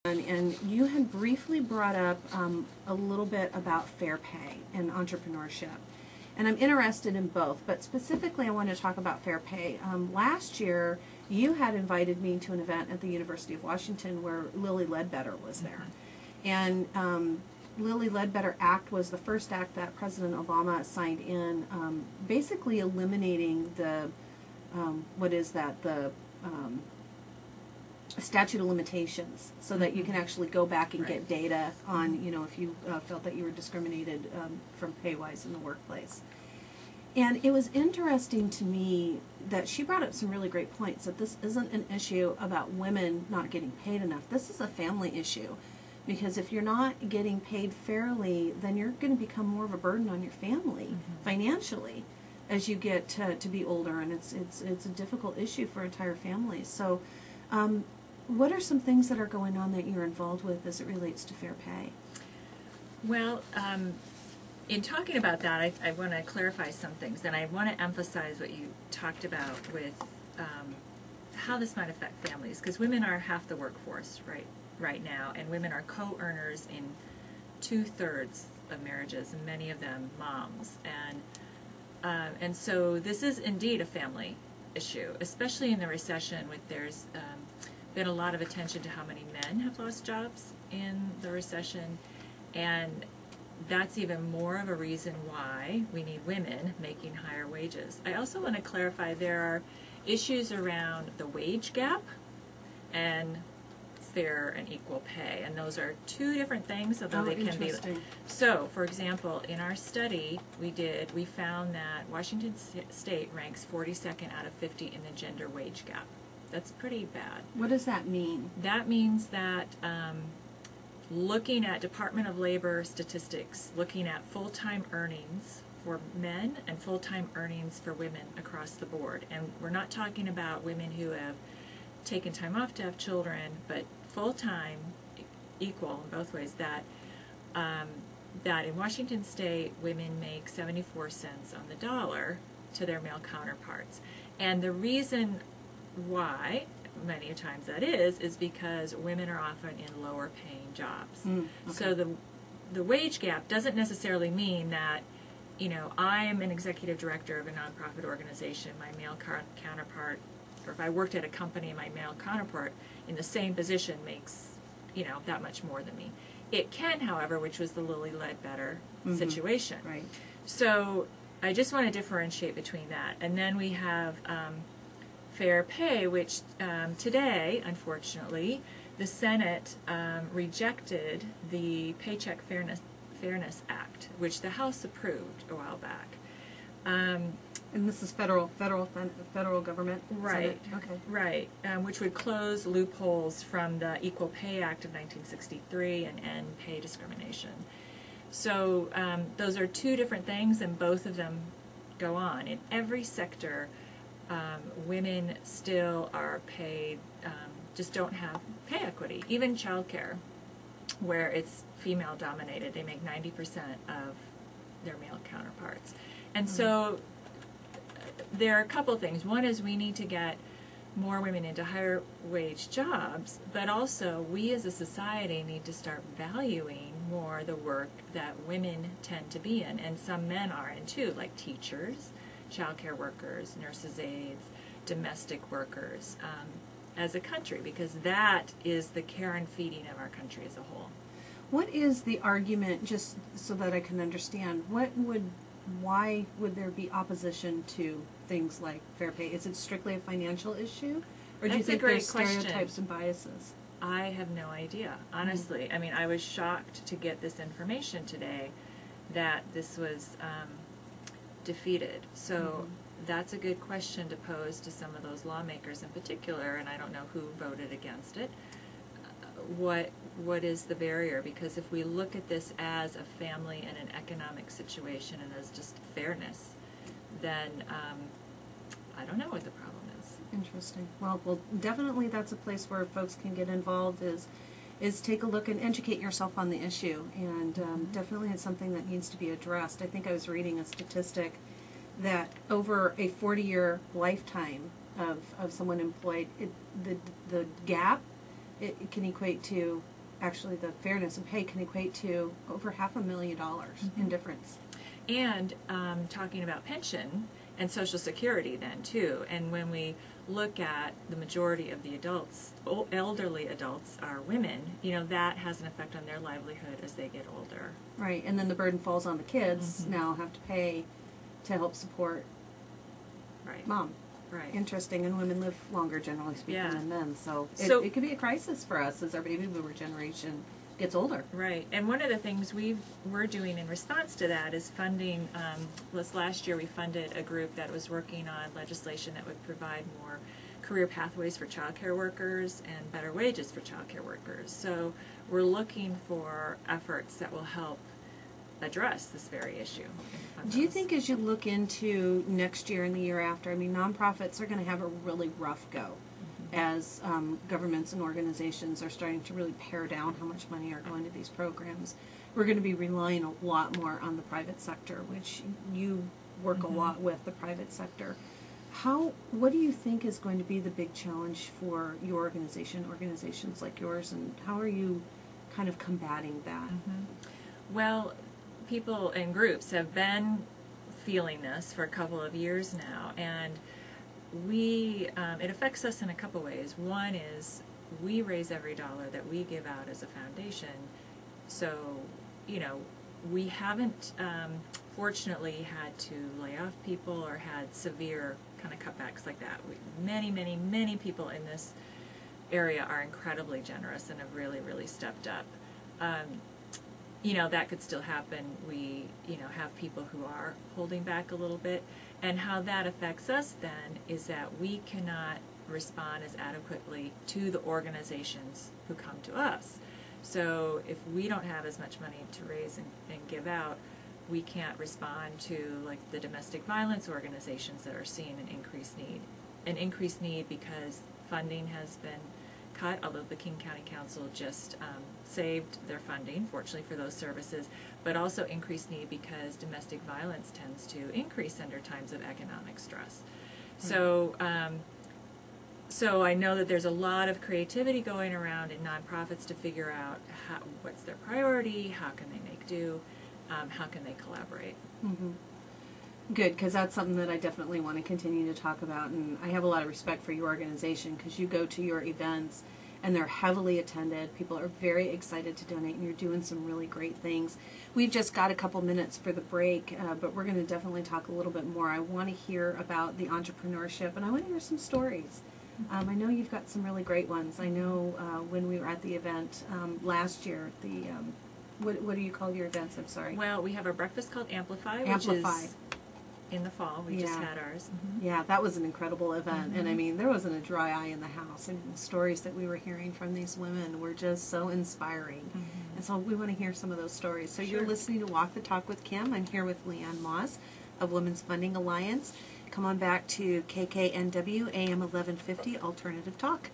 And you had briefly brought up a little bit about fair pay and entrepreneurship. And I'm interested in both, but specifically I want to talk about fair pay. Last year, you had invited me to an event at the University of Washington where Lilly Ledbetter was there. And Lilly Ledbetter Act was the first act that President Obama signed in, basically eliminating the, statute of limitations, so that you can actually go back and get data on, you know, if you felt that you were discriminated from pay-wise in the workplace. And it was interesting to me that she brought up some really great points, that this isn't an issue about women not getting paid enough. This is a family issue, because if you're not getting paid fairly, then you're going to become more of a burden on your family financially as you get to be older, and it's a difficult issue for entire families. So what are some things that are going on that you're involved with as it relates to fair pay? Well, in talking about that, I want to clarify some things, and I want to emphasize what you talked about with how this might affect families, because women are half the workforce right now, and women are co-earners in 2/3 of marriages, and many of them moms, and so this is indeed a family issue, especially in the recession. There's been a lot of attention to how many men have lost jobs in the recession, and that's even more of a reason why we need women making higher wages. I also want to clarify there are issues around the wage gap and fair and equal pay, and those are two different things, although they can be. So, for example, in our study we found that Washington State ranks 42nd out of 50 in the gender wage gap. That's pretty bad. What does that mean? That means that looking at Department of Labor statistics, looking at full-time earnings for men and full-time earnings for women across the board, and we're not talking about women who have taken time off to have children, but full-time, equal in both ways, that in Washington State, women make 74 cents on the dollar to their male counterparts. And the reason why many times that is because women are often in lower paying jobs. Okay. So the wage gap doesn't necessarily mean that, you know, I'm an executive director of a nonprofit organization, my male counterpart, or if I worked at a company, my male counterpart in the same position makes, you know, that much more than me. It can, however, which was the Lilly Ledbetter situation. Right. So I just want to differentiate between that. And then we have fair pay, which today, unfortunately, the Senate rejected the Paycheck Fairness Act, which the House approved a while back. And this is federal government? Right. Senate? Okay. Right, which would close loopholes from the Equal Pay Act of 1963 and end pay discrimination. So those are two different things, and both of them go on. In every sector, women still are paid, just don't have pay equity. Even childcare, where it's female dominated, they make 90% of their male counterparts. And so there are a couple things. One is we need to get more women into higher wage jobs, but also we as a society need to start valuing more the work that women tend to be in, and some men are in too, like teachers, childcare workers, nurses' aides, domestic workers, as a country, because that is the care and feeding of our country as a whole. What is the argument, just so that I can understand, why would there be opposition to things like fair pay? Is it strictly a financial issue? Or do you think there's stereotypes and biases? I have no idea, honestly. I mean, I was shocked to get this information today that this was defeated. So that's a good question to pose to some of those lawmakers in particular, and I don't know who voted against it. What is the barrier? Because if we look at this as a family and an economic situation and as just fairness, then I don't know what the problem is. Interesting. Well, definitely that's a place where folks can get involved, is take a look and educate yourself on the issue, and definitely it's something that needs to be addressed. I think I was reading a statistic that over a 40-year lifetime of someone employed, the gap, it can equate to actually the fairness in pay can equate to over $500,000 in difference. And talking about pension and Social Security then too, and when we look at the majority of the adults, elderly adults are women, you know, that has an effect on their livelihood as they get older. Right, and then the burden falls on the kids now have to pay to help support mom. Right. Interesting, and women live longer, generally speaking, than men, so it could be a crisis for us as our baby boomer generation gets older. Right, and one of the things we're doing in response to that is funding, last year we funded a group that was working on legislation that would provide more career pathways for child care workers and better wages for child care workers. So we're looking for efforts that will help address this very issue. Do you think as you look into next year and the year after, I mean, nonprofits are going to have a really rough go as governments and organizations are starting to really pare down how much money are going to these programs. We're going to be relying a lot more on the private sector, which you work a lot with the private sector. What do you think is going to be the big challenge for your organization, organizations like yours, and how are you kind of combating that? Well, people and groups have been feeling this for a couple of years now, and it affects us in a couple ways. One is we raise every dollar that we give out as a foundation, so, you know, we haven't fortunately had to lay off people or had severe kind of cutbacks like that. Many people in this area are incredibly generous and have really, really stepped up. You know, that could still happen. We, you know, have people who are holding back a little bit. And how that affects us then is that we cannot respond as adequately to the organizations who come to us. So if we don't have as much money to raise and give out, we can't respond to like the domestic violence organizations that are seeing an increased need because funding has been cut, although the King County Council just saved their funding, fortunately for those services, but also increased need because domestic violence tends to increase under times of economic stress. So I know that there's a lot of creativity going around in nonprofits to figure out what's their priority, how can they make do, how can they collaborate. Good, because that's something that I definitely want to continue to talk about, and I have a lot of respect for your organization because you go to your events and they're heavily attended. People are very excited to donate, and you're doing some really great things. We've just got a couple minutes for the break, but we're going to definitely talk a little bit more. I want to hear about the entrepreneurship, and I want to hear some stories. I know you've got some really great ones. I know when we were at the event last year, the what do you call your events? I'm sorry. Well, we have a breakfast called Amplify, which is in the fall. We just had ours. Yeah, that was an incredible event. And I mean, there wasn't a dry eye in the house. I mean, the stories that we were hearing from these women were just so inspiring. And so we want to hear some of those stories. So you're listening to Walk the Talk with Kim. I'm here with LeAnne Moss of Women's Funding Alliance. Come on back to KKNW AM 1150 Alternative Talk.